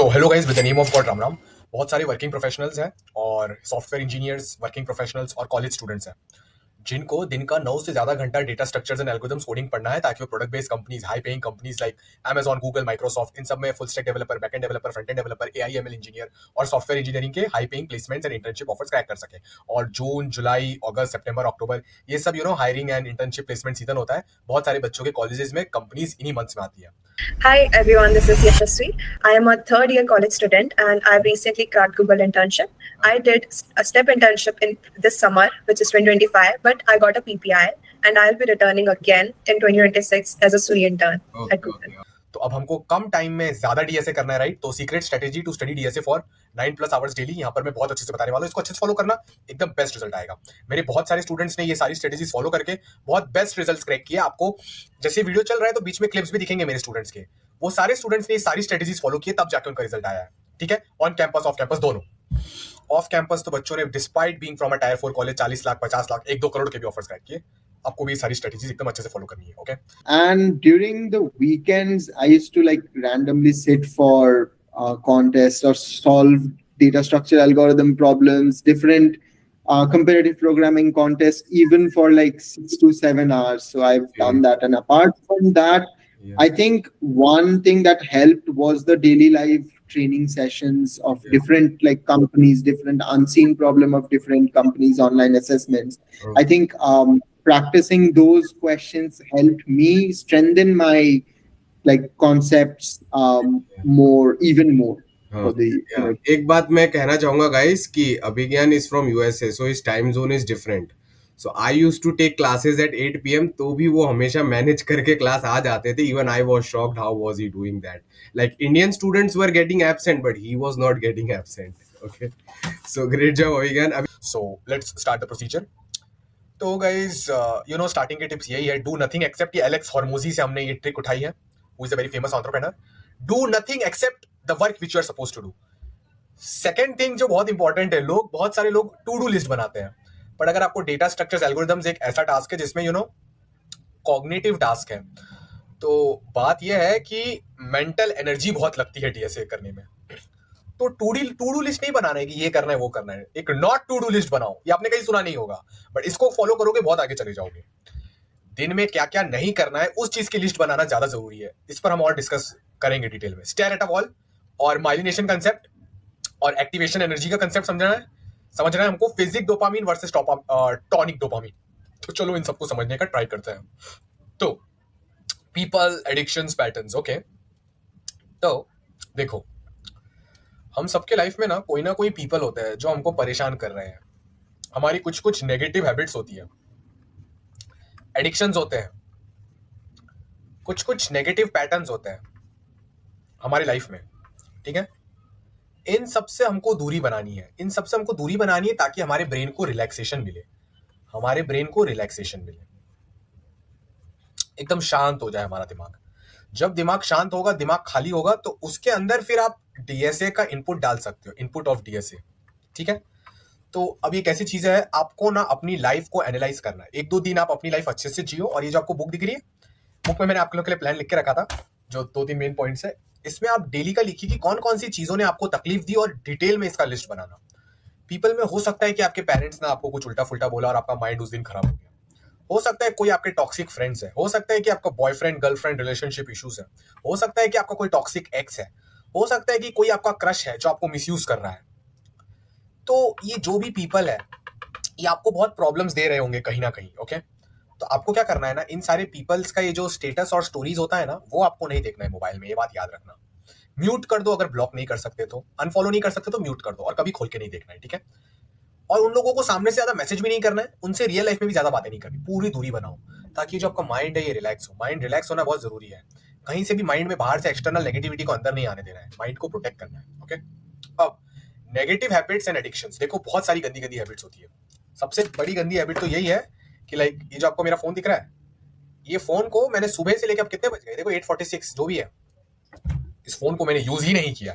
तो hello guys, with the name of God Ram Ram. बहुत सारे वर्किंग प्रोफेशनल्स हैं और सॉफ्टवेयर इंजीनियर्स, वर्किंग प्रोफेशनल्स और कॉलेज स्टूडेंट्स हैं जिनको दिन का 9 से ज्यादा घंटा data structures and algorithms coding पढ़ना है ताकि वो product based companies, high paying companies like Amazon, Google, Microsoft, इन सब में full stack developer, backend developer, front end developer, AI ML engineer और सॉफ्टवेयर इंजीनियरिंग के high paying placements and internship offers crack कर सके। और जून, जुलाई, अगस्त, सितंबर, अक्टूबर, ये सब hiring and internship placement season होता है। बहुत सारे बच्चों के कॉलेजेस में कंपनीज इन्हीं मंथ्स में आती है। Hi everyone, this is Yashasvi. I am a third year college student and I've recently cracked Google internship. I did a step internship in this summer, which is 2025, but I got a PPI and I'll be returning again in 2026 as a SUI intern at Google. तो अब हमको कम time में ज्यादा DSA करना है, right? तो secret strategy to study DSA for 9+ hours daily यहाँ पर मैं बहुत अच्छे से बताने वाला हूँ। इसको अच्छे से फॉलो करना, एकदम बेस्ट रिजल्ट आएगा। मेरे बहुत सारे स्टूडेंट्स ने ये सारी स्ट्रेटेजीज फॉलो करके बहुत बेस्ट रिजल्ट्स क्रैक किए। आपको जैसे वीडियो चल रहा है तो बीच में क्लिप्स भी दिखेंगे मेरे स्टूडेंट्स के। वो सारे स्टूडेंट्स ने ये सारी स्ट्रेटेजीज फॉलो किए, तब जाकर उनका रिजल्ट आया है। ठीक है, ऑन कैंपस ऑफ कैंपस दोनों। ऑफ कैंपस तो बच्चों ने despite being from a tyre 4 college 40 lakh 50 lakh 1-2 crore के भी ऑफर्स क्रैक किए। आपको भी सारी स्ट्रेटेजीज एकदम अच्छे से फॉलो करनी है। Okay. And during the weekends, I used to like randomly sit for contests or solve data structure algorithm problems, different competitive programming contests, even for like 6 to 7 hours. So I've done that. And apart from that, I think one thing that helped was the daily life training sessions of different like companies, different unseen problem of different companies, online assessments. I think practicing those questions helped me strengthen my like concepts more, even more. For the, एक बात मैं कहना चाहूंगा guys कि Abhigyan is from USA, so his time zone is different. So I used to take classes at 8 PM, तो भी वो हमेशा मैनेज करके क्लास आ जाते थे। Even I was shocked how was he doing that. Like Indian students were getting absent but he was not getting absent. Okay, so great job Abhigyan. So let's start the procedure. तो guys starting के tips यही है, do nothing except. ये Alex Hormozi से हमने ये ट्रिक उठाई है, who is a very famous entrepreneur. Do nothing except the work which you are supposed to do. Second thing जो बहुत इंपॉर्टेंट है, बहुत सारे लोग टू डू लिस्ट बनाते हैं, बट अगर आपको डेटा स्ट्रक्चर्स एल्गोरिथम्स एक ऐसा टास्क है जिसमें कॉग्निटिव टास्क है, तो बात यह है कि मेंटल एनर्जी बहुत लगती है डीएसए करने में। तो टू डू लिस्ट नहीं बनाना है कि ये करना है वो करना है, एक नॉट टू डू लिस्ट बनाओ। ये आपने कहीं सुना नहीं होगा, बट इसको फॉलो करोगे बहुत आगे चले जाओगे। दिन में क्या क्या नहीं करना है उस चीज की लिस्ट बनाना ज्यादा जरूरी है। इस पर हम और डिस्कस करेंगे डिटेल में। स्टेयर एट अ वॉल और माइलिनेशन कंसेप्ट और एक्टिवेशन एनर्जी का कंसेप्ट समझना है हमको। Phasic dopamine versus tonic dopamine. तो चलो इन सबको समझने का ट्राई करते हैं। तो पीपल एडिक्शंस पैटर्न्स। ओके, तो देखो, हम सबके लाइफ में ना कोई पीपल होते हैं जो हमको परेशान कर रहे हैं। हमारी कुछ नेगेटिव हैबिट्स होती है, एडिक्शंस होते हैं, कुछ नेगेटिव पैटर्न्स होते हैं हमारी लाइफ में। ठीक है, इन सबसे हमको दूरी बनानी है, ताकि हमारे ब्रेन को रिलैक्सेशन मिले, एकदम शांत हो जाए हमारा दिमाग। जब दिमाग शांत होगा, दिमाग खाली होगा, तो उसके अंदर फिर आप डीएसए का इनपुट डाल सकते हो, इनपुट ऑफ डीएसए। ठीक है, तो अब ये कैसी चीज है, आपको ना अपनी लाइफ को एनालाइज करना है। 1-2 दिन आप अपनी लाइफ अच्छे से जियो। और ये जो आपको बुक दिख रही है, बुक में मैंने आप लोगों के लिए प्लान लिख के रखा था, जो 2-3 मेन पॉइंट्स है। इसमें आप डेली का लिखिए कि कौन कौन सी चीजों ने आपको तकलीफ दी और डिटेल में इसका लिस्ट बनाना। पीपल में हो सकता है कि आपके पेरेंट्स ने आपको कुछ उल्टा फुल्टा बोला और आपका माइंड उस दिन खराब हो गया। हो सकता है कोई आपके टॉक्सिक फ्रेंड्स है, हो सकता है कि आपका बॉयफ्रेंड गर्लफ्रेंड रिलेशनशिप इश्यूज है, हो सकता है कि आपका कोई टॉक्सिक एक्स है, हो सकता है कि कोई आपका क्रश है जो आपको मिसयूज कर रहा है। तो ये जो भी पीपल है, ये आपको बहुत प्रॉब्लम्स दे रहे होंगे कहीं ना कहीं। ओके, तो आपको क्या करना है ना, इन सारे पीपल्स का ये जो स्टेटस और स्टोरीज होता है ना, वो आपको नहीं देखना है मोबाइल में। ये बात याद रखना। म्यूट कर दो, अगर ब्लॉक नहीं कर सकते तो, अनफॉलो नहीं कर सकते तो म्यूट कर दो, और कभी खोल के नहीं देखना है। ठीक है, और उन लोगों को सामने से ज्यादा मैसेज भी नहीं करना है, उनसे रियल लाइफ में भी ज्यादा बातें नहीं करनी, पूरी दूरी बनाओ, ताकि जो आपका माइंड है ये रिलैक्स हो। माइंड रिलैक्स होना बहुत जरूरी है। कहीं से भी माइंड में बाहर से एक्सटर्नल नेगेटिविटी को अंदर नहीं आने देना है, माइंड को प्रोटेक्ट करना है। ओके, अब नेगेटिव हैबिट्स एंड एडिक्शंस। देखो, बहुत सारी गंदी हैबिट्स होती है। सबसे बड़ी गंदी हैबिट तो यही है कि लाइक ये जो आपको मेरा फोन दिख रहा है, ये फोन को मैंने सुबह से लेकर अब कितने बज गए, देखो 8:46 जो भी है, इस फोन को मैंने यूज ही नहीं किया।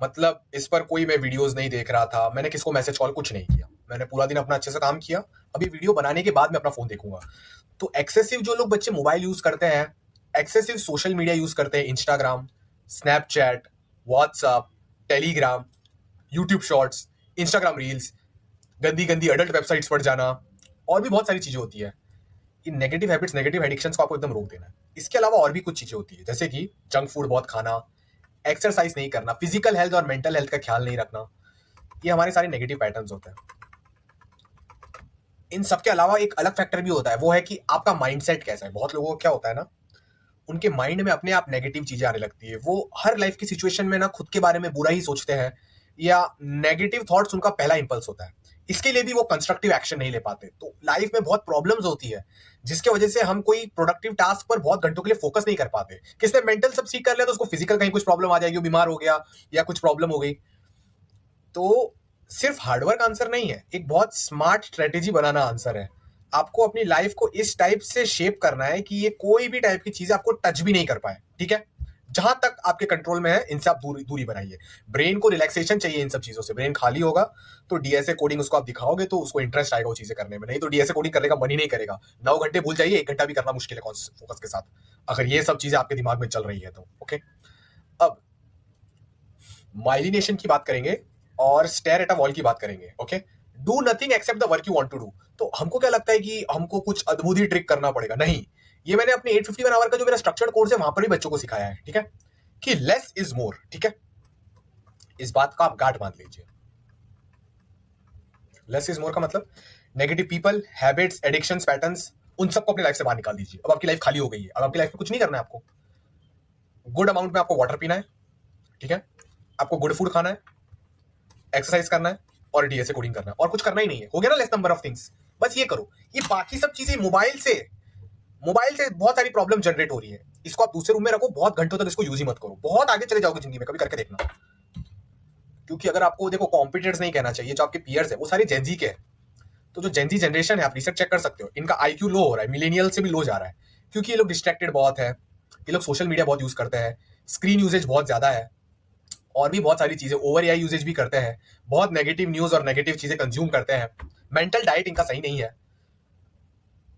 मतलब इस पर कोई मैं वीडियोस नहीं देख रहा था, मैंने किसको मैसेज कॉल कुछ नहीं किया, मैंने पूरा दिन अपना अच्छे से काम किया। अभी वीडियो बनाने के बाद मैं अपना फोन देखूंगा। तो एक्सेसिव जो लोग बच्चे मोबाइल यूज करते हैं, एक्सेसिव सोशल मीडिया यूज करते हैं, Instagram, Snapchat, WhatsApp, Telegram, YouTube shorts, Instagram reels, गंदी गंदी अडल्ट वेबसाइट्स पर जाना, और भी बहुत सारी चीजें होती है। इन नेगेटिव हैबिट्स, नेगेटिव एडिक्शंस को आपको एकदम रोक देना है। इसके अलावा और भी कुछ चीजें होती है, जैसे कि जंक फूड बहुत खाना, एक्सरसाइज नहीं करना, फिजिकल हेल्थ और मेंटल हेल्थ का ख्याल नहीं रखना। ये हमारे सारे नेगेटिव पैटर्न्स होते हैं। इन सब के अलावा एक अलग फैक्टर भी होता है, वो है कि आपका माइंडसेट कैसा है। बहुत लोगों को क्या होता है ना, उनके माइंड में अपने आप नेगेटिव चीजें आने लगती है। वो हर लाइफ की सिचुएशन में ना खुद के बारे में बुरा ही सोचते हैं, या नेगेटिव थॉट्स उनका पहला इंपल्स होता है। इसके लिए भी वो कंस्ट्रक्टिव एक्शन नहीं ले पाते, तो लाइफ में बहुत प्रॉब्लम्स होती है, जिसके वजह से हम कोई प्रोडक्टिव टास्क पर बहुत घंटों के लिए फोकस नहीं कर पाते। किसने मेंटल सब सीख कर लिया तो उसको फिजिकल कहीं कुछ प्रॉब्लम आ जाएगी, वो बीमार हो गया या कुछ प्रॉब्लम हो गई। तो सिर्फ हार्डवर्क आंसर नहीं है, एक बहुत स्मार्ट स्ट्रेटेजी बनाना आंसर है। आपको अपनी लाइफ को इस टाइप से शेप करना है कि ये कोई भी टाइप की चीज आपको टच भी नहीं कर पाए, ठीक है। जहां तक आपके कंट्रोल में है इनसे आप दूरी बनाइए। ब्रेन को रिलैक्सेशन चाहिए इन सब चीजों से। ब्रेन खाली होगा तो डीएसए कोडिंग उसको आप दिखाओगे तो उसको इंटरेस्ट आएगा वो चीजें करने में, नहीं तो डीएसए कोडिंग करने का मन ही नहीं करेगा। 9 घंटे भूल जाइए, 1 घंटा भी करना मुश्किल है फोकस के साथ, अगर ये सब चीजें आपके दिमाग में चल रही है तो। ओके, अब माइलिनेशन की बात करेंगे और स्टेयर एट अ वॉल की बात करेंगे। Okay, do nothing except the work you want to do. तो हमको क्या लगता है कि हमको कुछ अद्भुत ही ट्रिक करना पड़ेगा, नहीं। ये मैंने अपने 851 आवर का जो मेरा स्ट्रक्चर्ड कोर्स है वहां पर भी बच्चों को सिखाया है, ठीक है, कि लेस इज मोर, ठीक है। इस बात का आप गांठ बांध लीजिए। लेस इज मोर का मतलब negative people, habits, addictions, patterns, उन सबको अपनी लाइफ से बाहर निकाल दीजिए। अब आपकी लाइफ खाली हो गई है, अब आपकी लाइफ में कुछ नहीं करना है आपको। गुड अमाउंट में आपको वाटर पीना है, ठीक है, आपको गुड फूड खाना है, एक्सरसाइज करना है और डीएसए कोडिंग करना है, और कुछ करना ही नहीं है। हो गया ना लेस नंबर ऑफ थिंग्स, बस ये करो। ये बाकी सब चीजें मोबाइल से बहुत सारी प्रॉब्लम जनरेट हो रही है, इसको आप दूसरे रूम में रखो, बहुत घंटों तक इसको यूज ही मत करो, बहुत आगे चले जाओगे जिंदगी में, कभी करके देखना। क्योंकि अगर आपको देखो कॉम्पिटिटर्स नहीं कहना चाहिए, जो आपके पीयर्स है वो सारे जेनजी के हैं। तो जो जेनजी जनरेशन है, आप रिसर्च चेक कर सकते हो, इनका आईक्यू लो हो रहा है, मिलेनियल से भी लो जा रहा है, क्योंकि ये लोग डिस्ट्रैक्टेड बहुत है, ये लोग सोशल मीडिया बहुत यूज करते हैं, स्क्रीन यूजेज बहुत ज्यादा है, और भी बहुत सारी चीजें, ओवर एआई यूजेज भी करते हैं, बहुत नेगेटिव न्यूज और नेगेटिव चीजें कंज्यूम करते हैं, मेंटल डाइट इनका सही नहीं है।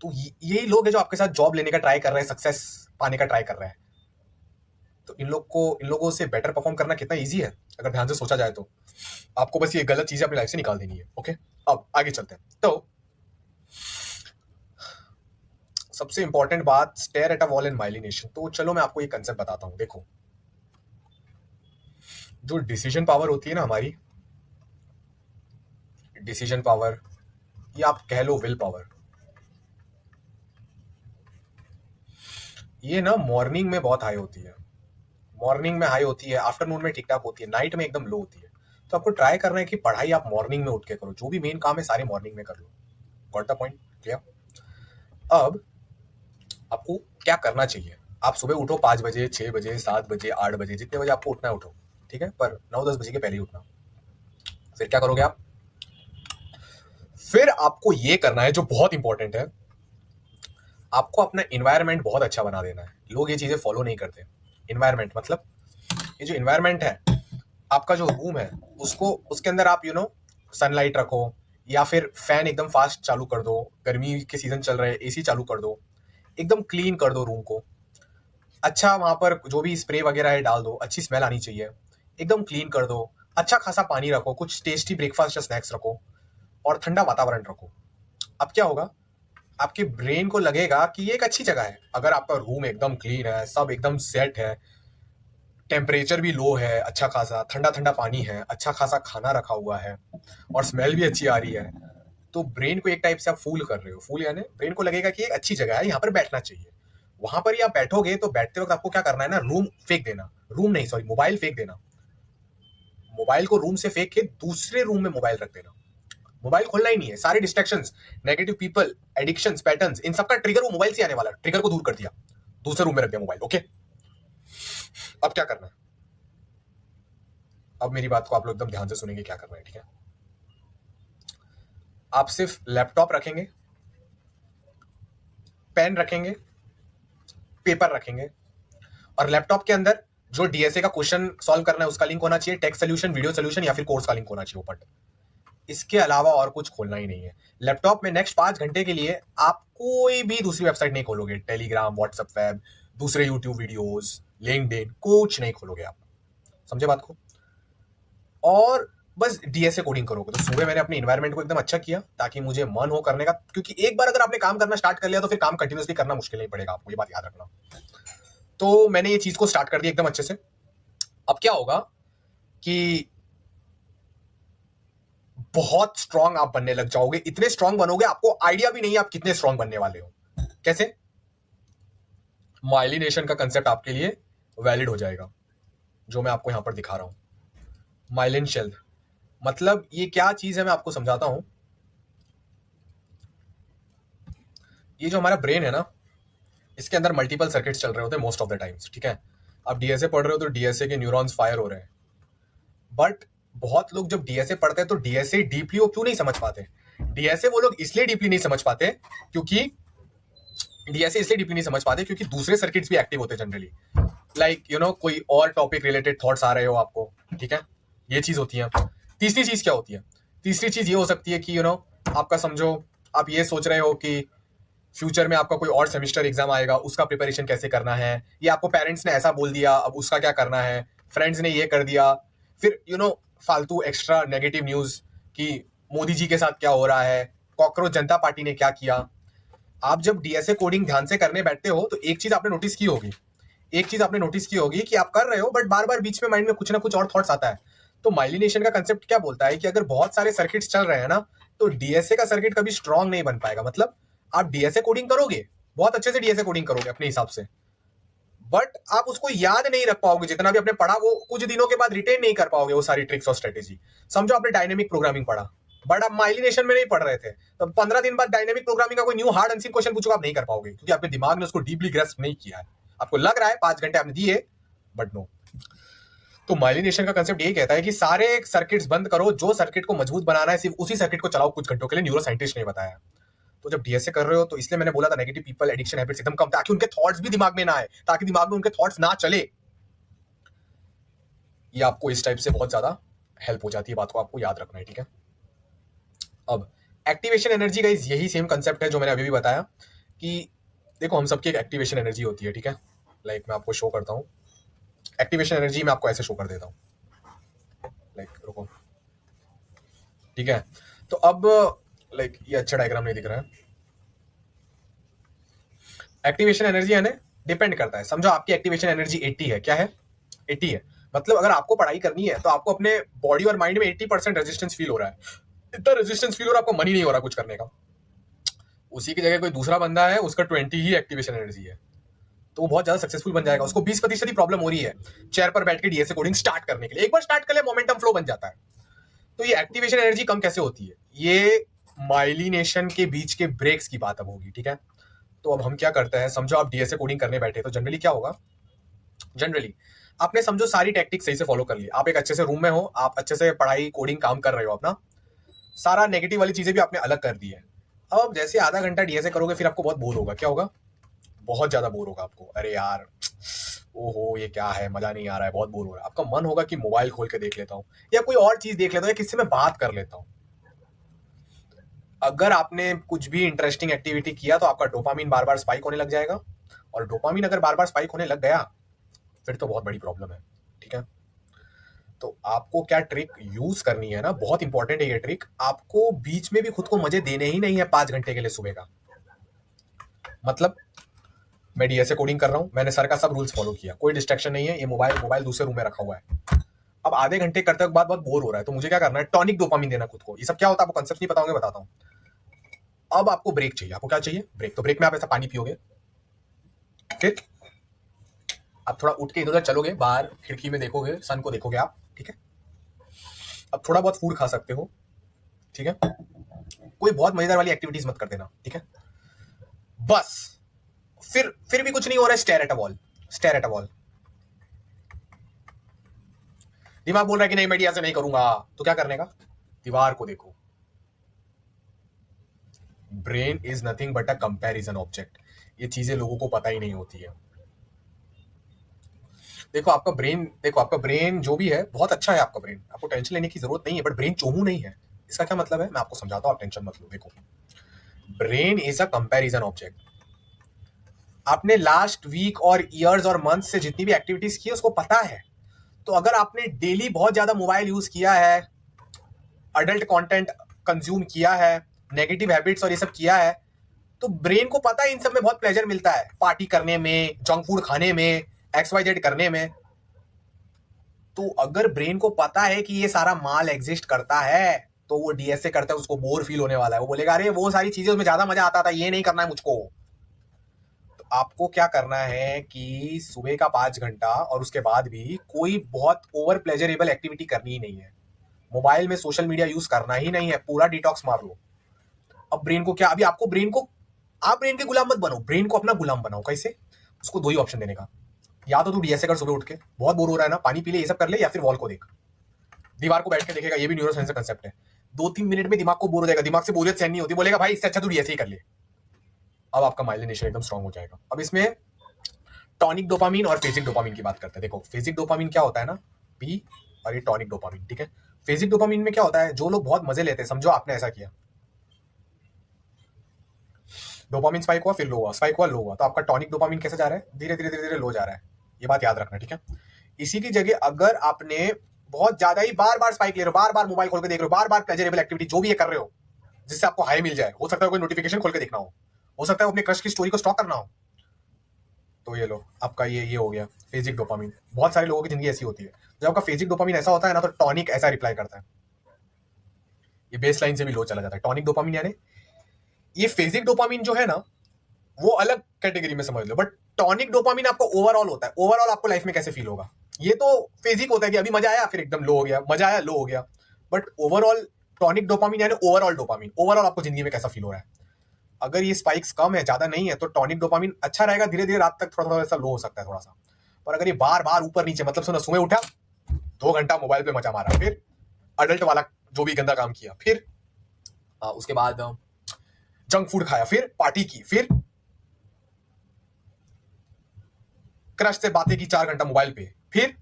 तो यही लोग हैं जो आपके साथ जॉब लेने का ट्राई कर रहे हैं, सक्सेस पाने का ट्राई कर रहे हैं। तो इन लोगों से बेटर परफॉर्म करना कितना इजी है अगर ध्यान से सोचा जाए तो। आपको बस ये गलत चीजें अपनी लाइफ से निकाल देनी है। ओके, अब आगे चलते हैं। तो सबसे इंपॉर्टेंट बात, stair at a wall and myelination. तो चलो मैं आपको ये कंसेप्ट बताता हूं। देखो, जो डिसीजन पावर होती है ना हमारी, डिसीजन पावर, ये आप कह लो विल पावर, ये ना मॉर्निंग में बहुत हाई होती है। मॉर्निंग में हाई होती है, आफ्टरनून में ठीक ठाक होती है, नाइट में एकदम लो होती है। तो आपको ट्राई करना है कि पढ़ाई आप मॉर्निंग में उठ के करो, जो भी मेन काम है सारे मॉर्निंग में कर लो। Got the point? क्लियर? अब आपको क्या करना चाहिए, आप सुबह उठो 5 बजे, 6 बजे, 7 बजे, 8 बजे, जितने बजे आपको उठना है उठो, ठीक है, पर 9-10 बजे के पहले ही उठना। फिर क्या करोगे आप? फिर आपको ये करना है जो बहुत इंपॉर्टेंट है, आपको अपना इन्वायरमेंट बहुत अच्छा बना देना है। लोग ये चीजें फॉलो नहीं करते। इन्वायरमेंट मतलब ये जो इन्वायरमेंट है, आपका जो रूम है, उसको उसके अंदर आप सनलाइट रखो, या फिर फैन एकदम फास्ट चालू कर दो, गर्मी के सीजन चल रहे हैं एसी चालू कर दो, एकदम क्लीन कर दो रूम को। अच्छा, वहां पर जो भी स्प्रे वगैरह है डाल दो, अच्छी स्मेल आनी चाहिए, एकदम क्लीन कर दो। अच्छा खासा पानी रखो, कुछ टेस्टी ब्रेकफास्ट या स्नैक्स रखो, और ठंडा वातावरण रखो। अब क्या होगा, आपके ब्रेन को लगेगा कि ये एक अच्छी जगह है। अगर आपका रूम एकदम क्लीन है, सब एकदम सेट है, टेम्परेचर भी लो है, अच्छा खासा ठंडा ठंडा पानी है, अच्छा खासा खाना रखा हुआ है, और स्मेल भी अच्छी आ रही है, तो ब्रेन को एक टाइप से आप फूल कर रहे हो। फूल यानी ब्रेन को लगेगा कि एक अच्छी जगह है, यहाँ पर बैठना चाहिए। वहां पर ही आप बैठोगे तो बैठते वक्त आपको क्या करना है ना, रूम फेंक देना, रूम नहीं सॉरी मोबाइल फेंक देना। मोबाइल को रूम से फेंक के दूसरे रूम में मोबाइल रख देना। मोबाइल खोलना ही नहीं है। सारे distractions, negative people, addictions, patterns, इन सबका ट्रिगर वो मोबाइल से आने वाला, ट्रिगर को दूर कर दिया, दूसरे रूम में रख दिया मोबाइल। ओके, अब क्या करना है, अब मेरी बात को आप लोग एकदम ध्यान से सुनेंगे क्या करना है, ठीक है। आप सिर्फ लैपटॉप रखेंगे, पेन रखेंगे, पेपर रखेंगे, और लैपटॉप के अंदर जो डीएसए का क्वेश्चन सॉल्व करना है उसका लिंक होना चाहिए, टेक्स्ट सोल्यूशन, वीडियो सोल्यूशन, या फिर कोर्स का लिंक होना चाहिए ऊपर। इसके अलावा और कुछ खोलना ही नहीं है। लैपटॉप में नेक्स्ट 5 घंटे के लिए आप कोई भी दूसरी वेबसाइट नहीं खोलोगे, टेलीग्राम, व्हाट्सएप वेब, दूसरे यूट्यूब वीडियोस, लिंक्डइन, कुछ नहीं खोलोगे आप। समझे बात को? और बस डीएसए कोडिंग करोगे। तो सुबह मैंने अपने इन्वायरमेंट को एकदम अच्छा किया ताकि मुझे मन हो करने का, क्योंकि एक बार अगर आपने काम करना स्टार्ट कर लिया तो फिर काम कंटिन्यूसली करना मुश्किल नहीं पड़ेगा आपको, ये बात याद रखना। तो मैंने ये चीज को स्टार्ट कर दिया एकदम अच्छे से। अब क्या होगा कि बहुत स्ट्रांग आप बनने लग जाओगे, इतने स्ट्रांग बनोगे आपको आइडिया भी नहीं है आप कितने स्ट्रांग बनने वाले हो। कैसे? माइलिनेशन का कंसेप्ट आपके लिए वैलिड हो जाएगा, जो मैं आपको यहां पर दिखा रहा हूं। माइलिन शेल मतलब ये क्या चीज है मैं आपको समझाता हूं। ये जो हमारा ब्रेन है ना, इसके अंदर मल्टीपल सर्किट्स चल रहे होते हैं मोस्ट ऑफ द टाइम्स, ठीक है? आप डीएसए पढ़ रहे हो तो डीएसए के न्यूरॉन्स फायर हो रहे हैं, बट बहुत लोग जब डीएसए पढ़ते हैं तो डीएसए डीपली वो क्यों नहीं समझ पाते? डीएसए वो लोग इसलिए डीपली नहीं समझ पाते क्योंकि डीएसए इसलिए डीपली नहीं समझ पाते क्योंकि दूसरे सर्किट्स भी एक्टिव होते हैं जनरली, लाइक यू नो कोई और टॉपिक रिलेटेड थॉट्स आ रहे हो आपको, ठीक है? ये चीज होती है। तीसरी चीज क्या होती है? तीसरी चीज ये हो सकती है कि आपका समझो आप ये सोच रहे हो कि फ्यूचर में आपका कोई और सेमेस्टर एग्जाम आएगा, उसका प्रिपरेशन कैसे करना है, ये आपको पेरेंट्स ने ऐसा बोल दिया अब उसका क्या करना है, फ्रेंड्स ने ये कर दिया, फिर फालतू एक्स्ट्रा नेगेटिव न्यूज कि मोदी जी के साथ क्या हो रहा है, कॉकरोच जनता पार्टी ने क्या किया। आप जब डीएसए कोडिंग ध्यान से करने बैठते हो तो एक चीज आपने नोटिस की होगी, कि आप कर रहे हो बट बार बार बीच में माइंड में कुछ ना कुछ और थॉट्स आता है। तो माइलिनेशन का कंसेप्ट क्या बोलता है कि अगर बहुत सारे सर्किट्स चल रहे हैं ना तो डीएसए का सर्किट कभी स्ट्रांग नहीं बन पाएगा। मतलब आप डीएसए कोडिंग करोगे, बहुत अच्छे से डीएसए कोडिंग करोगे अपने हिसाब से, बट आप उसको याद नहीं रख पाओगे, जितना भी आपने पढ़ा वो कुछ दिनों के बाद रिटेन नहीं कर पाओगे वो सारी ट्रिक्स और स्ट्रेटेजी। समझो आपने डायनेमिक प्रोग्रामिंग पढ़ा बट आप माइलिनेशन में नहीं पढ़ रहे थे, तो 15 दिन बाद डायनेमिक प्रोग्रामिंग का कोई न्यू हार्ड अनसीन क्वेश्चन पूछोगे आप नहीं कर पाओगे क्योंकि आपके दिमाग ने उसको डीपली ग्रेस्प नहीं किया है। आपको लग रहा है 5 घंटे आपने दिए बट नो। तो माइलिनेशन का कंसेप्ट यही कहता है कि सारे सर्किट्स बंद करो, जो सर्किट को मजबूत बनाना है सिर्फ उसी सर्किट को चलाओ कुछ घंटों के लिए, न्यूरो साइंटिस्ट ने बताया। तो जब डीएसए कर रहे हो तो इसलिए मैंने बोला था नेगेटिव पीपल एडिक्शन हैबिट्स एकदम कम, ताकि उनके थॉट्स भी दिमाग में ना आए, ताकि दिमाग में उनके थॉट्स ना चले। ये आपको इस टाइप से बहुत ज्यादा हेल्प हो जाती है, बात को आपको याद रखना है, ठीक है? अब एक्टिवेशन एनर्जी का यही सेम कंसेप्ट है जो मैंने अभी भी बताया कि देखो हम सबकी एक एक्टिवेशन एनर्जी होती है, ठीक है? लाइक मैं आपको शो करता हूं एक्टिवेशन एनर्जी, मैं आपको ऐसे शो कर देता हूं, लाइक रुको, ठीक है? तो अब लाइक ये अच्छा डायग्राम नहीं दिख रहा है। एक्टिवेशन एनर्जी यानी डिपेंड करता है, समझो आपकी एक्टिवेशन एनर्जी 80 है, क्या है? 80 है। मतलब अगर आपको पढ़ाई करनी है तो आपको अपने बॉडी और माइंड में 80% रेजिस्टेंस फील हो रहा है, इतना रेजिस्टेंस फील हो रहा है, आपको मन ही नहीं हो रहा कुछ करने का। उसी की जगह कोई दूसरा बंदा है उसका 20 ही एक्टिवेशन एनर्जी है, तो वो बहुत ज्यादा सक्सेसफुल बन जाएगा। उसको 20% ही प्रॉब्लम हो रही है चेयर पर बैठ के डीएसए कोडिंग स्टार्ट करने के लिए, एक बार स्टार्ट कर ले मोमेंटम फ्लो बन जाता है। तो ये एक्टिवेशन एनर्जी कम कैसे होती है? ये माइलिनेशन के बीच के ब्रेक्स की बात अब होगी, ठीक है? तो अब हम क्या करते हैं, समझो आप डीएसए कोडिंग करने बैठे तो जनरली क्या होगा, जनरली आपने समझो सारी टेक्निक सही से फॉलो कर ली, आप एक अच्छे से रूम में हो, आप अच्छे से पढ़ाई कोडिंग काम कर रहे हो, अपना सारा नेगेटिव वाली चीजें भी आपने अलग कर दी है। अब जैसे आधा घंटा डीएसए करोगे फिर आपको बहुत बोर होगा, क्या होगा? बहुत ज्यादा बोर होगा आपको, अरे यार ओहो ये क्या है, मजा नहीं आ रहा है, बहुत बोर हो रहा है। आपका मन होगा कि मोबाइल खोल के देख लेता हूं या कोई और चीज देख लेता हूं या किससे मैं बात कर लेता हूं। अगर आपने कुछ भी इंटरेस्टिंग एक्टिविटी किया तो आपका डोपामिन बार बार स्पाइक होने लग जाएगा, और डोपामिन अगर बार बार स्पाइक होने लग गया फिर तो बहुत बड़ी प्रॉब्लम है, ठीक है? तो आपको क्या ट्रिक यूज करनी है ना, बहुत इंपॉर्टेंट है ये ट्रिक। आपको बीच में भी खुद को मजे देने ही नहीं है 5 घंटे के लिए सुबह का। मतलब मैं डीएसए कोडिंग कर रहा हूं, मैंने सर का सब रूल्स फॉलो किया, कोई डिस्ट्रैक्शन नहीं है, ये मोबाइल दूसरे रूम में रखा हुआ है। अब आधे घंटे करते वक्त बाद बहुत बोर हो रहा है तो मुझे क्या करना है, टॉनिक डोपामिन देना खुद को। ये सब क्या होता है आपको कंसेप्ट नहीं पता होंगे, बताता हूं। अब आपको ब्रेक चाहिए, आपको क्या चाहिए? ब्रेक। तो ब्रेक में आप ऐसा पानी पियोगे, फिर आप थोड़ा उठ के इधर उधर चलोगे, बाहर खिड़की में देखोगे, सन को देखोगे आप, ठीक है? अब थोड़ा बहुत फूड खा सकते हो, ठीक है? कोई बहुत मजेदार वाली एक्टिविटीज मत कर देना, ठीक है? बस फिर भी कुछ नहीं हो रहा है, stair at a wall, stair at a wall. दिमाग बोल रहा है कि नहीं मैं डीएसए नहीं करूंगा, तो क्या करने का? दीवार को देखो। Brain is nothing but a comparison object, ये चीजें लोगों को पता ही नहीं होती है। देखो आपका ब्रेन जो भी है बहुत अच्छा है, आपका ब्रेन, आपको टेंशन लेने की जरूरत नहीं है, बट ब्रेन चोमू नहीं है। इसका क्या मतलब है मैं आपको समझाता हूं, आप टेंशन मत लो। देखो brain is a comparison object. आपने लास्ट वीक और ईयर्स और मंथ से जितनी भी एक्टिविटीज की उसको पता है, तो अगर आपने डेली बहुत ज्यादा मोबाइल यूज किया है, अडल्ट कंटेंट कंज्यूम किया है, नेगेटिव हैबिट्स और ये सब किया है, तो ब्रेन को पता है इन सब में बहुत प्लेजर मिलता है, पार्टी करने में, जंक फूड खाने में, XYZ करने में। तो अगर ब्रेन को पता है कि ये सारा माल एग्जिस्ट करता है, तो वो DSA करता है, उसको बोर फील होने वाला है, वो बोलेगा अरे वो सारी चीजें उसमें ज्यादा मजा आता था, ये नहीं करना है मुझको। तो आपको क्या करना है कि सुबह का 5 घंटा और उसके बाद भी कोई बहुत ओवर प्लेजरेबल एक्टिविटी करनी ही नहीं है। मोबाइल में सोशल मीडिया यूज करना ही नहीं है, पूरा डिटॉक्स मार लो। अब ब्रेन को क्या, अभी आपको ब्रेन को, आप ब्रेन के गुलाम मत बनो, ब्रेन को अपना गुलाम बनाओ। कैसे? उसको 2 ही ऑप्शन देने का, या तो तू DSA कर सुबह उठ के, बहुत बोर हो रहा है ना, पानी पी ले, ये सब कर ले, या फिर वॉल को देख, दीवार को बैठ के देखेगा, ये भी न्यूरोसाइंस का कंसेप्ट है। 2-3 मिनट में दिमाग को बोर हो जाएगा, दिमाग से बोरियत सहन नहीं होती, बोलेगा भाई इससे अच्छा तू DSA ही कर ले। अब आपका माइलिनेशन एकदम स्ट्रांग हो जाएगा। अब इसमें टॉनिक डोपामीन और फेजिक डोपामीन की बात करते हैं। देखो फेजिक डोपामीन क्या होता है ना, P, और ये टॉनिक डोपामीन, ठीक है। फेजिक डोपामीन में क्या होता है, जो लोग बहुत मजे लेते हैं, समझो आपने ऐसा किया, डोपामीन स्पाइक हुआ, फिर लो हुआ, स्पाइक हुआ, लो हुआ, तो आपका टॉनिक डोपामीन कैसे जा रहा है, धीरे धीरे धीरे धीरे लो जा रहा है। ये बात याद रखना, ठीक है। इसी की जगह अगर आपने बहुत ज्यादा ही बार बार स्पाइक ले रहे हो, बार बार मोबाइल खोल के देख रहे हो, बार बार प्लेजरेबल एक्टिविटी जो भी ये कर रहे हो जिससे आपको हाई मिल जाए, हो सकता है कोई नोटिफिकेशन खोल के देखना हो सकता है अपने क्रश की स्टोरी को स्टॉक करना हो, तो ये लो आपका ये हो गया फेजिक डोपामीन। बहुत सारे लोगों की जिंदगी ऐसी होती है, जब आपका फेजिक डोपामीन ऐसा होता है ना, तो टॉनिक ऐसा रिप्लाई करता है, ये बेस लाइन से भी लो चला जाता है। टॉनिक डोपामीन यानी ये फेजिक डोपामीन जो है ना, वो अलग कैटेगरी में समझ लो, बट टॉनिक डोपामीन आपको ओवरऑल होता है। ओवरऑल आपको लाइफ में कैसे फील होगा, ये तो फेजिक होता है कि अभी मजा आया फिर एकदम लो हो गया, मजा आया लो हो गया, बट ओवरऑल टॉनिक डोपामीन यानी ओवरऑल डोपामीन, ओवरऑल आपको जिंदगी में कैसा फील हो रहा है। अगर ये स्पाइक्स कम है, ज्यादा नहीं है, तो टॉनिक डोपामीन अच्छा रहेगा, धीरे धीरे रात तक थोड़ा थोड़ा ऐसा लो हो सकता है थोड़ा सा। पर अगर ये बार बार ऊपर नीचे, मतलब सुनो, सुबह उठा 2 घंटा मोबाइल पे मजा मारा, फिर अडल्ट वाला जो भी गंदा काम किया, फिर उसके बाद जंक फूड खाया, फिर पार्टी की, फिर क्रश से बातें की 4 घंटा मोबाइल पे, फिर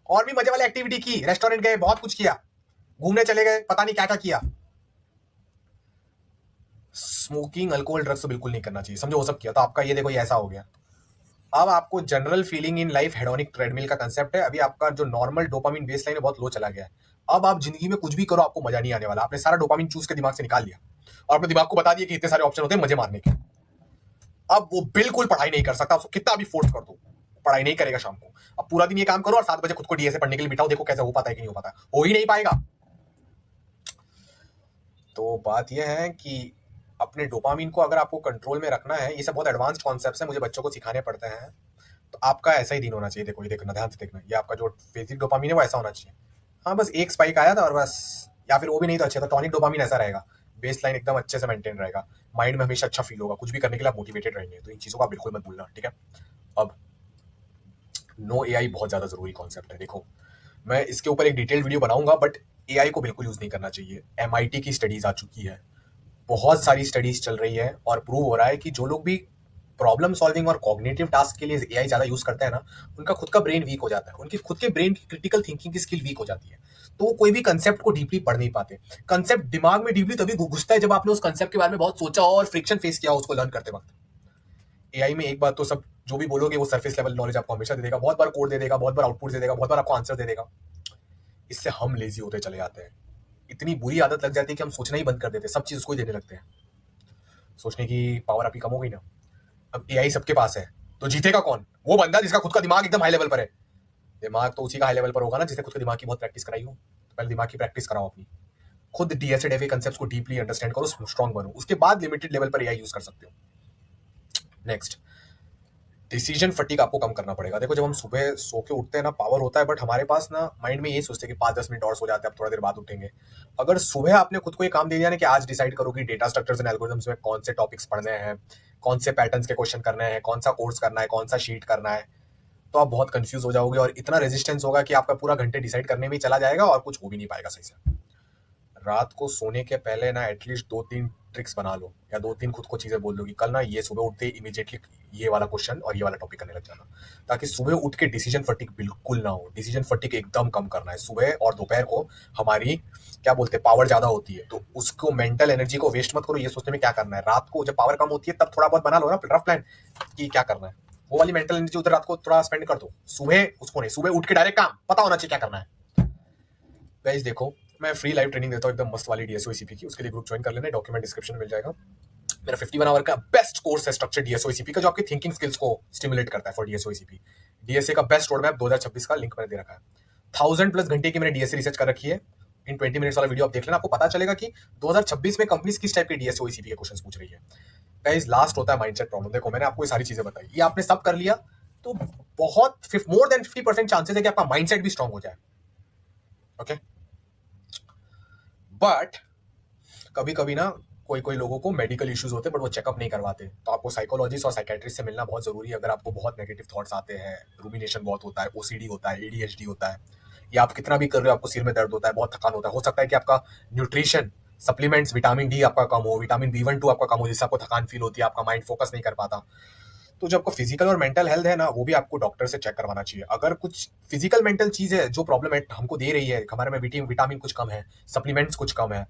और भी मजे वाली एक्टिविटी की, रेस्टोरेंट गए, बहुत कुछ किया, घूमने चले गए, पता नहीं क्या क्या किया। स्मोकिंग, अल्कोहल, ड्रग्स तो बिल्कुल नहीं करना चाहिए, समझो वो सब किया, तो आपका ये देखो ये ऐसा हो गया। अब आपको general feeling in life hedonic treadmill का कंसेप्ट है। अभी आपका जो नॉर्मल डोपामिन बेसलाइन है बहुत लो चला गया है। अब आप जिंदगी में कुछ भी करो आपको मजा नहीं आने वाला, आपने सारा डोपामिन चूज के दिमाग से निकाल लिया और अपने दिमाग को बता दिया कि इतने सारे ऑप्शन होते हैं मजे मारने के। अब वो बिल्कुल पढ़ाई नहीं कर सकता, उसको कितना भी फोर्स कर दो पढ़ाई नहीं करेगा शाम को। अब पूरा दिन ये काम करो और 7 बजे खुद को DSA पढ़ने के लिए बिठाओ, देखो कैसे हो पाता है कि नहीं हो पाता, हो ही नहीं पाएगा। तो बात यह है कि अपने डोपामिन को अगर आपको कंट्रोल में रखना है, ये सब बहुत एडवांस्ड कॉन्सेप्ट्स हैं, मुझे बच्चों को सिखाने पड़ते हैं, तो आपका ऐसा ही दिन होना चाहिए। देखो ये देखना, ध्यान से देखना, ये आपका जो फेजिक डोपामिन है वो ऐसा होना चाहिए। हाँ बस एक स्पाइक आया था और बस, या फिर वो भी नहीं तो अच्छा, तो टॉनिक डोपामिन ऐसा रहेगा, बेस लाइन एकदम अच्छे से मेंटेन रहेगा, माइंड में हमेशा अच्छा फील होगा, कुछ भी करने के लिए आप मोटिवेटेड रहेंगे। तो इन चीज़ों का बिल्कुल मत भूलना, ठीक है। अब नो AI बहुत ज़्यादा जरूरी कॉन्सेप्ट है। देखो मैं इसके ऊपर एक डिटेल्ड वीडियो बनाऊंगा, बट AI को बिल्कुल यूज़ नहीं करना चाहिए। MIT की स्टडीज आ चुकी है, बहुत सारी स्टडीज चल रही है और प्रूव हो रहा है कि जो लोग भी प्रॉब्लम सॉल्विंग और कॉग्निटिव टास्क के लिए AI ज़्यादा यूज़ करते हैं ना, उनका खुद का ब्रेन वीक हो जाता है, उनकी खुद के ब्रेन की क्रिटिकल थिंकिंग की स्किल वीक हो जाती है, तो वो कोई भी कंसेप्ट को डीपली पढ़ नहीं पाते। कंसेप्ट दिमाग में डीपली तभी घुसता है जब आपने उस कंसेप्ट के बारे में बहुत सोचा और फ्रिक्शन फेस किया उसको लर्न करते वक्त। AI में एक बात तो सब जो भी बोलोगे वो सरफेस लेवल नॉलेज आपको हमेशा दे देगा, बहुत बार कोड दे देगा, बहुत बार आउटपुट दे देगा, बहुत बार आपको आंसर दे देगा। इससे हम लेजी होते चले जाते हैं, इतनी बुरी आदत लग जाती है कि हम सोचना ही बंद कर देते हैं, सब चीज उसको ही देने लगते हैं, सोचने की पावर आपकी कम हो गई ना। अब AI सबके पास है, तो जीतेगा कौन? वो बंदा जिसका खुद का दिमाग एकदम हाई लेवल पर है। दिमाग तो उसी का हाई लेवल पर होगा ना जिसने खुद के दिमाग की बहुत प्रैक्टिस कराई हो। तो पहले दिमाग की प्रैक्टिस कराओ अपनी, खुद DSA DFA कंसेप्ट्स को डीपली अंडरस्टैंड करो, स्ट्रॉन्ग बनो, उसके बाद लिमिटेड लेवल पर AI यूज कर सकते हो। नेक्स्ट, डिसीजन फटीग आपको कम करना पड़ेगा। देखो जब हम सुबह सो के उठते हैं ना, पावर होता है, बट हमारे पास ना माइंड में ये सोचते हैं कि 5-10 मिनट और सो जाते हैं, अब थोड़ा देर बाद उठेंगे। अगर सुबह आपने खुद को ये काम दे दिया ना कि आज डिसाइड करो कि डेटा स्ट्रक्चर्स एंड एल्गोरिथम्स में कौन से टॉपिक्स पढ़ने हैं, कौन से पैटर्न्स के क्वेश्चन करने हैं, कौन सा कोर्स करना है, कौन सा शीट करना है, तो आप बहुत कंफ्यूज हो जाओगे और इतना रेजिस्टेंस होगा कि आपका पूरा घंटे डिसाइड करने में ही चला जाएगा और कुछ हो भी नहीं पाएगा सही से। रात को सोने के पहले ना एटलीस्ट 2-3 ट्रिक्स बना लो, या 2-3 खुद को चीजें बोल लो कि कल ना ये सुबह उठते ही इमीडिएटली ये वाला क्वेश्चन और ये वाला टॉपिक करने लग जाना, ताकि सुबह उठ के डिसीजन फटीग बिल्कुल ना हो। डिसीजन फटीग एकदम कम करना है। सुबह और दोपहर को हमारी क्या बोलते हैं पावर ज्यादा होती है, तो उसको मेंटल एनर्जी को वेस्ट मत करो ये सोचने में क्या करना है। रात को जब पावर कम होती है तब थोड़ा बहुत बना लो ना रफ प्लान कि क्या करना है, वो वाली मेंटल एनर्जी उधर रात को थोड़ा स्पेंड कर दो, सुबह उसको नहीं, सुबह उठ के डायरेक्ट काम, पता होना चाहिए क्या करना है। गाइस देखो, मैं फ्री लाइव ट्रेनिंग देता हूँ एकदम मस्त वाली डीएसओ ईसीपी की, उसके लिए ग्रुप ज्वाइन कर लेना, डॉक्यूमेंट डिस्क्रिप्शन में मिल जाएगा। मेरा 51 आवर का बेस्ट कोर्स है स्ट्रक्चर डीएसओ ईसीपी का, जो आपकी थिंकिंग स्किल्स को स्टिमुलेट करता है फॉर डीएसओ ईसीपी। डीएसए का बेस्ट रोड मैप 2026 का लिंक मैंने दे रखा है। 1000+ घंटे की मैंने डीएसए रिसर्च कर रखी है। इन 20 मिनट्स वाला वीडियो आप देख लेना, आपको पता चलेगा कि 2026 में कंपनीज किस टाइप के डीएसओ ईसीपी के क्वेश्चंस पूछ रही है। गाइस लास्ट होता है माइंडसेट प्रॉब्लम। देखो मैंने आपको ये सारी चीजें बताई, ये आपने सब कर लिया तो बहुत मोर देन 50% चांसेस है कि आपका माइंडसेट भी स्ट्रांग हो जाए। ओके, बट कभी कभी ना कोई कोई लोगों को मेडिकल इश्यूज होते हैं बट वो चेकअप नहीं करवाते, तो आपको साइकोलॉजिस्ट और साइकेट्रिस्ट से मिलना बहुत जरूरी है। अगर आपको बहुत नेगेटिव थॉट्स आते हैं, रूमिनेशन बहुत होता है, ओसीडी होता है, एडीएचडी होता है, या आप कितना भी कर रहे हो आपको सिर में दर्द होता है, बहुत थकान होता है, हो सकता है कि आपका न्यूट्रिशन सप्लीमेंट्स विटामिन डी आपका कम हो, विटामिन B1-2 आपका कम हो, जिससे आपको थकान फील होती है, आपका माइंड फोकस नहीं कर पाता। तो जो आपको फिजिकल और मेंटल हेल्थ है ना, वो भी आपको डॉक्टर से चेक करवाना चाहिए। अगर कुछ फिजिकल मेंटल चीज है जो प्रॉब्लम है हमको दे रही है, हमारे में विटामिन कुछ कम है, सप्लीमेंट्स कुछ कम है,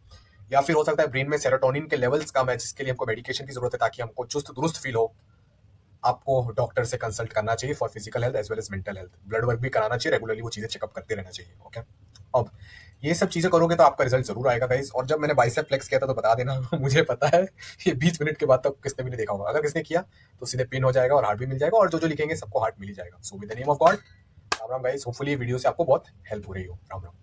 या फिर हो सकता है ब्रेन में सेरोटोनिन के लेवल्स कम है, जिसके लिए हमको मेडिकेशन की जरूरत है ताकि हमको चुस्त दुरुस्त फील हो, आपको डॉक्टर से कंसल्ट करना चाहिए for physical health as well as mental health. Blood work भी कराना चाहिए रेगुलरली, वो चीजें चेकअप करते रहना चाहिए। ओके, अब ये सब चीजें करोगे तो आपका रिजल्ट जरूर आएगा गाइस। और जब मैंने बाइसेप फ्लेक्स किया था तो बता देना मुझे पता है ये 20 मिनट के बाद तक किसने भी नहीं देखा होगा, अगर किसने किया तो सीधे पिन हो जाएगा और हार्ट भी मिल जाएगा, और जो जो लिखेंगे सबको हार्ट मिल ही जाएगा। So with the name of God, Ram Ram guys, hopefully video से आपको बहुत हेल्प हो रही हो। राम राम।